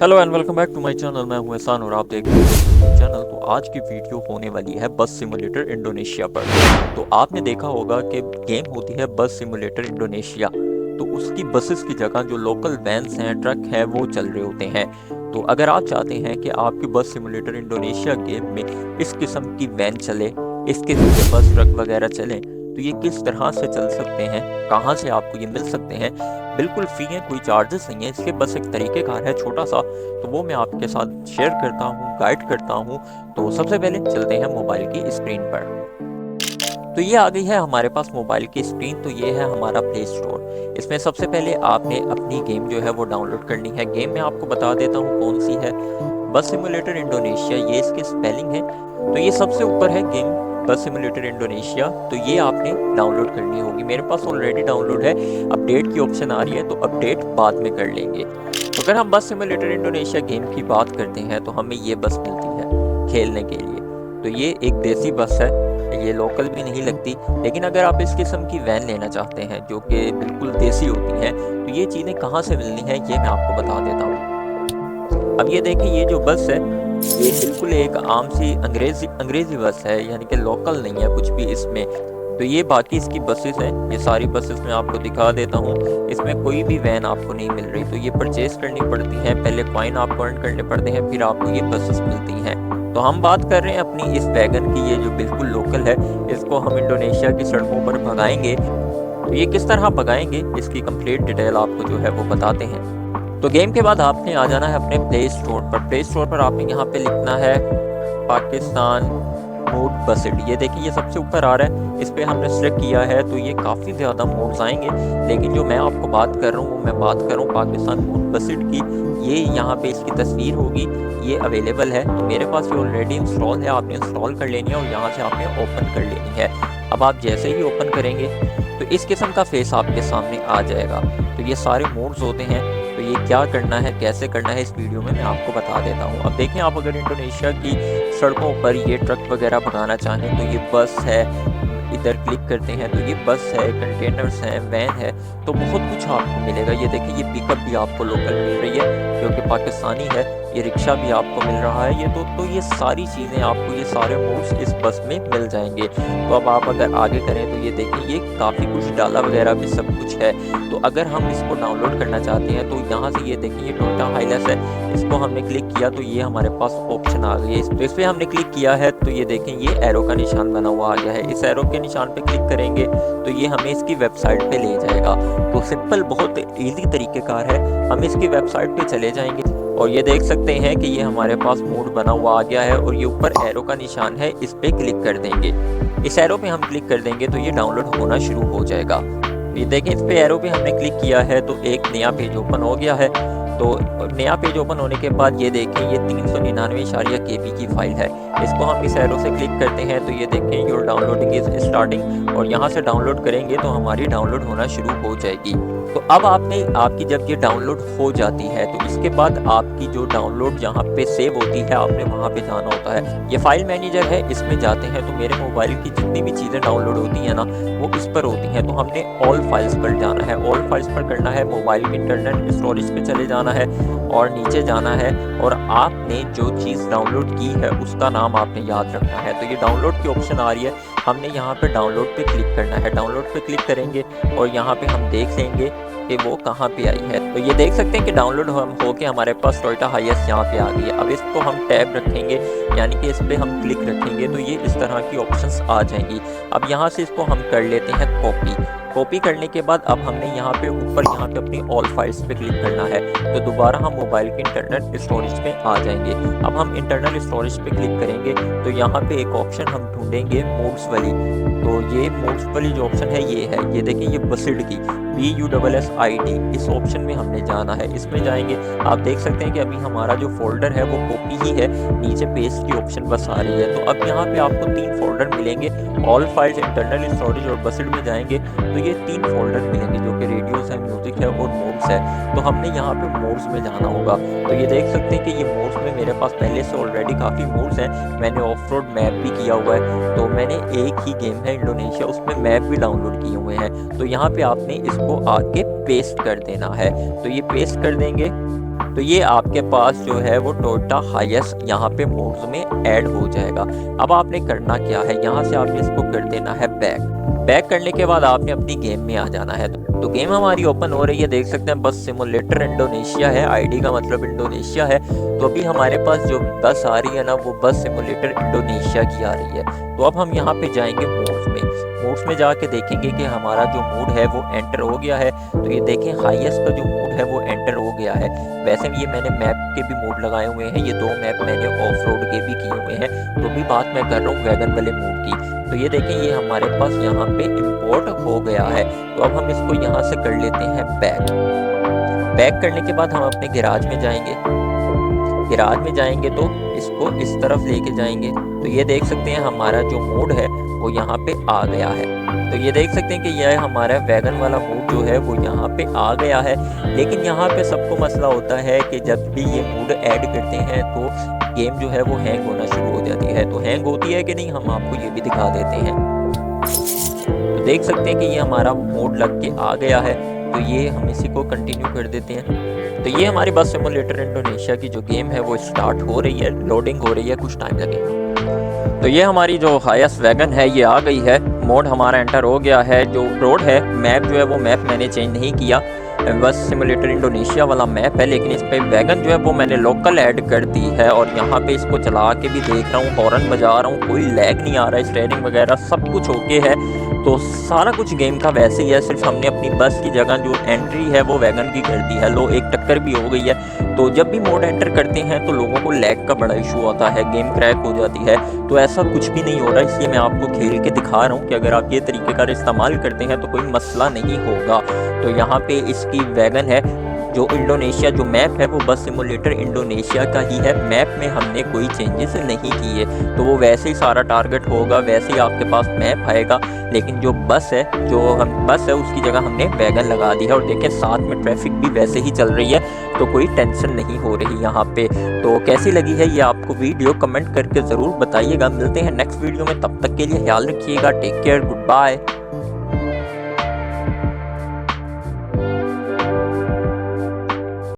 Hello and welcome back to my channel. मैं हूं एहसान और आप देख रहे हैं चैनल। तो आज की वीडियो होने वाली है बस सिमुलेटर इंडोनेशिया पर। तो आपने देखा होगा कि गेम होती है बस सिमुलेटर इंडोनेशिया, तो उसकी बसेस की जगह जो लोकल वैन्स हैं, ट्रक हैं, वो चल रहे होते हैं। तो अगर आप चाहते हैं कि आपकी बस सिमुलेटर इंडोनेशिया गेम में इस किस्म की वैन चले, इस किस्म के बस ट्रक वगैरह चलें, तो ये किस तरह से चल सकते हैं, कहाँ से आपको ये मिल सकते हैं। बिल्कुल फ्री है, कोई चार्जेस नहीं है इसके, बस एक तरीक़ेकार है छोटा सा, तो वो मैं आपके साथ शेयर करता हूँ, गाइड करता हूँ। तो सबसे पहले चलते हैं मोबाइल की स्क्रीन पर। तो ये आ गई है हमारे पास मोबाइल की स्क्रीन। तो ये है हमारा प्ले स्टोर। इसमें सबसे पहले आपने अपनी गेम जो है वो डाउनलोड करनी है। गेम में आपको बता देता हूँ कौन सी है, बस सिमुलेटर इंडोनेशिया, ये इसकी स्पेलिंग है। तो ये सबसे ऊपर है गेम, बस सिमुलेटर इंडोनेशिया। तो ये आपने डाउनलोड करनी होगी। मेरे पास ऑलरेडी डाउनलोड है। अपडेट की ऑप्शन आ रही है, तो अपडेट बाद में कर लेंगे। तो अगर हम बस सिमुलेटर इंडोनेशिया गेम की बात करते हैं तो हमें ये बस मिलती है खेलने के लिए। तो ये एक देसी बस है, ये लोकल भी नहीं लगती। लेकिन अगर आप इस किस्म की वैन लेना चाहते हैं जो कि बिल्कुल देसी होती हैं, तो ये चीज़ें कहाँ से मिलनी है ये मैं आपको बता देता हूँ। अब ये देखें, ये जो बस है ये बिल्कुल एक आम सी अंग्रेज़ी बस है, यानी कि लोकल नहीं है कुछ भी इसमें। तो ये बाकी इसकी बसेस हैं, ये सारी बसेस मैं आपको दिखा देता हूँ। इसमें कोई भी वैन आपको नहीं मिल रही, तो ये परचेज़ करनी पड़ती है। पहले कॉइन आपको अर्न करने पड़ते हैं, फिर आपको ये बसेस मिलती हैं। तो हम बात कर रहे हैं अपनी इस वैगन की, ये जो बिल्कुल लोकल है। इसको हम इंडोनेशिया की सड़कों पर भगाएंगे। तो ये किस तरह भगाएंगे इसकी कंप्लीट डिटेल आपको जो है वो बताते हैं। तो गेम के बाद आपने आ जाना है अपने प्ले स्टोर पर। प्ले स्टोर पर आपने यहाँ पे लिखना है पाकिस्तान मोड बसिड। ये देखिए, ये सबसे ऊपर आ रहा है, इस पर हमने सेलेक्ट किया है। तो ये काफ़ी ज़्यादा मोड्स आएंगे, लेकिन जो मैं आपको बात कर रहा हूँ वो मैं बात कर रहा हूँ पाकिस्तान मोड बसिड की। ये यहाँ पे इसकी तस्वीर होगी, ये अवेलेबल है। तो मेरे पास ये ऑलरेडी इंस्टॉल है, आपने इंस्टॉल कर लेनी है और यहाँ से आपने ओपन कर लेनी है। अब आप जैसे ही ओपन करेंगे तो इस किस्म का फेस आपके सामने आ जाएगा। तो ये सारे मोड्स होते हैं। तो ये क्या करना है, कैसे करना है, इस वीडियो में मैं आपको बता देता हूँ। अब देखें, आप अगर इंडोनेशिया की सड़कों पर ये ट्रक वगैरह भगाना चाहें तो ये बस है, इधर क्लिक करते हैं तो ये बस है, कंटेनर्स हैं, वैन है, तो बहुत कुछ आपको मिलेगा। ये देखिए, ये पिकअप भी आपको लोकल मिल रही है क्योंकि पाकिस्तानी है। ये रिक्शा भी आपको मिल रहा है। ये तो ये सारी चीज़ें आपको, ये सारे मोड्स इस बस में मिल जाएंगे। तो अब आप अगर आगे करें तो ये देखिए, ये काफ़ी कुछ डाला वगैरह भी सब कुछ है। तो अगर हम इसको डाउनलोड करना चाहते हैं तो यहाँ से ये देखिए, ये टोयोटा हाइलस है, इसको हमने क्लिक किया तो ये हमारे पास ऑप्शन आ गई है। इस पर हमने क्लिक किया है तो ये देखें, ये एरो का निशान बना हुआ आ गया है। इस एरो के निशान पे क्लिक करेंगे तो ये हमें इसकी वेबसाइट पे ले जाएगा। तो सिंपल, बहुत इजी तरीक़ेकार है। हम इसकी वेबसाइट पे चले जाएंगे और ये देख सकते हैं कि ये हमारे पास मोड बना हुआ आ गया है और ये ऊपर एरो का निशान है, इस पे क्लिक कर देंगे। इस एरो पे हम क्लिक कर देंगे तो ये डाउनलोड होना शुरू हो जाएगा। ये देखें, इस पे एरो पे हमने क्लिक किया है तो एक नया पेज ओपन हो गया है। तो नया पेज ओपन होने के बाद ये देखें, ये 399 KB की फाइल है। इसको हम इस एरो से क्लिक करते हैं तो ये देखें, योर डाउनलोडिंग इज स्टार्टिंग, और यहाँ से डाउनलोड करेंगे तो हमारी डाउनलोड होना शुरू हो जाएगी। तो अब आपकी जब ये डाउनलोड हो जाती है तो इसके बाद आपकी जो डाउनलोड जहाँ पे सेव होती है, आपने वहाँ पे जाना होता है। ये फाइल मैनेजर है, इसमें जाते हैं तो मेरे मोबाइल की जितनी भी चीज़ें डाउनलोड होती हैं ना, वो इस पर होती हैं। तो हमने ऑल फाइल्स पर जाना है, ऑल फाइल्स पर करना है, मोबाइल की इंटरनेट स्टोरेज पे चले जाना है और नीचे जाना है, और आपने जो चीज़ डाउनलोड की है उसका नाम आपने याद रखना है। तो ये डाउनलोड की ऑप्शन आ रही है, हमने यहाँ पे डाउनलोड पे क्लिक करना है। डाउनलोड पे क्लिक करेंगे और यहाँ पे हम देख लेंगे कि वो कहाँ पे आई है। तो ये देख सकते हैं कि डाउनलोड हो के हमारे पास टोयोटा हाइएस्ट यहाँ पे आ गई है। अब इसको हम टैब रखेंगे, यानी कि इस पर हम क्लिक रखेंगे तो ये इस तरह की ऑप्शंस आ जाएंगी। अब यहाँ से इसको हम कर लेते हैं कॉपी करने के बाद अब हमने यहाँ पे ऊपर यहाँ पे अपनी ऑल फाइल्स पे क्लिक करना है। तो दोबारा हम मोबाइल की इंटरनेट स्टोरेज पे आ जाएंगे। अब हम इंटरनल स्टोरेज पे क्लिक करेंगे तो यहाँ पे एक ऑप्शन हम ढूंढेंगे मोड्स वाली। तो ये मोड्स वाली जो ऑप्शन है ये है, ये देखिए, ये बसिड की BUSSID, इस ऑप्शन में हमने जाना है। इसमें जाएंगे, आप देख सकते हैं कि अभी हमारा जो फोल्डर है वो कॉपी ही है, नीचे पेस्ट की ऑप्शन बस आ रही है। तो अब यहाँ पे आपको 3 फोल्डर मिलेंगे, ऑल फाइल्स, इंटरनल स्टोरेज और बसिड में जाएंगे तो ये 3 फोल्डर मिलेंगे जो कि रेडियोस है, म्यूजिक है और मोड्स है। तो हमने यहाँ पे मोड्स में जाना होगा। तो ये देख सकते हैं कि ये मोड्स में मेरे पास पहले से ऑलरेडी काफ़ी मोड्स हैं। मैंने ऑफ रोड मैप भी किया हुआ है। तो मैंने एक ही गेम है इंडोनेशिया, उसमें मैप भी डाउनलोड किए हुए हैं। तो यहाँ पे आपने इसको आके पेस्ट कर देना है। तो ये पेस्ट कर देंगे तो ये आपके पास जो है वो टोयोटा हाइएस यहाँ पे मोड्स में ऐड हो जाएगा। अब आपने करना क्या है, यहाँ से आपने इसको कर देना है बैक करने के बाद आपने अपनी गेम में आ जाना है। तो गेम हमारी ओपन हो रही है, देख सकते हैं बस सिमुलेटर इंडोनेशिया है, आईडी का मतलब इंडोनेशिया है। तो अभी हमारे पास जो बस आ रही है ना वो बस सिमुलेटर इंडोनेशिया की आ रही है। तो अब हम यहाँ पे जाएंगे मोड्स में जाके देखेंगे कि हमारा जो मूड है वो एंटर हो गया है। तो ये देखें हाईएस्ट का जो मूड है वो एंटर हो गया है। वैसे ये मैंने मैप के भी मूड लगाए हुए हैं, ये 2 मैप मैंने ऑफ रोड के भी किए हुए हैं। तो भी बात मैं कर रहा हूँ वैगन वाले मूड की। तो ये देखें ये हमारे पास यहाँ पे इंपोर्ट हो गया है। तो अब हम इसको यहाँ से कर लेते हैं बैक करने के बाद हम अपने गैराज में जाएंगे तो इसको इस तरफ लेके जाएंगे। तो ये देख सकते हैं हमारा जो मूड है वो यहाँ पे आ गया है। तो ये देख सकते हैं कि यह हमारा वैगन वाला मूड जो है वो यहाँ पे आ गया है। लेकिन यहाँ पे सबको मसला होता है कि जब भी ये मूड ऐड करते हैं तो गेम जो है वो हैंग होना शुरू हो जाती है। तो हैंग होती है कि नहीं हम आपको ये भी दिखा देते हैं। तो देख सकते हैं कि ये हमारा मोड लग के आ गया है। तो ये हम इसी को कंटिन्यू कर देते हैं। तो ये हमारी बस सिमुलेटर इंडोनेशिया की जो गेम है वो स्टार्ट हो रही है, लोडिंग हो रही है, कुछ टाइम लगेगा। तो ये हमारी जो हाईएस्ट वैगन है ये आ गई है, मोड हमारा एंटर हो गया है। जो रोड है मैप जो है वो मैप मैंने चेंज नहीं किया, बस सिमुलेटर इंडोनेशिया वाला मैप है। लेकिन इस पे वैगन जो है वो मैंने लोकल ऐड कर दी है। और यहाँ पे इसको चला के भी देख रहा हूँ, हॉर्न बजा रहा हूँ, कोई लैग नहीं आ रहा है, स्टीयरिंग वगैरह सब कुछ ओके है। तो सारा कुछ गेम का वैसे ही है, सिर्फ हमने अपनी बस की जगह जो एंट्री है वो वैगन की कर दी है। लो एक टक्कर भी हो गई है। तो जब भी मोड एंटर करते हैं तो लोगों को लैग का बड़ा इशू आता है, गेम क्रैक हो जाती है। तो ऐसा कुछ भी नहीं हो रहा, इसलिए मैं आपको खेल के दिखा रहा हूँ कि अगर आप ये तरीके का इस्तेमाल करते हैं तो कोई मसला नहीं होगा। तो यहाँ पे इसकी वैगन है जो इंडोनेशिया, जो मैप है वो बस सिमुलेटर इंडोनेशिया का ही है। मैप में हमने कोई चेंजेस नहीं किए, तो वो वैसे ही सारा टारगेट होगा, वैसे ही आपके पास मैप आएगा। लेकिन जो बस है उसकी जगह हमने वैगन लगा दी है। और देखें साथ में ट्रैफिक भी वैसे ही चल रही है, तो कोई टेंशन नहीं हो रही यहाँ पे। तो कैसी लगी है ये आपको वीडियो कमेंट करके ज़रूर बताइएगा। मिलते हैं नेक्स्ट वीडियो में, तब तक के लिए ख्याल रखिएगा। Take care, good bye.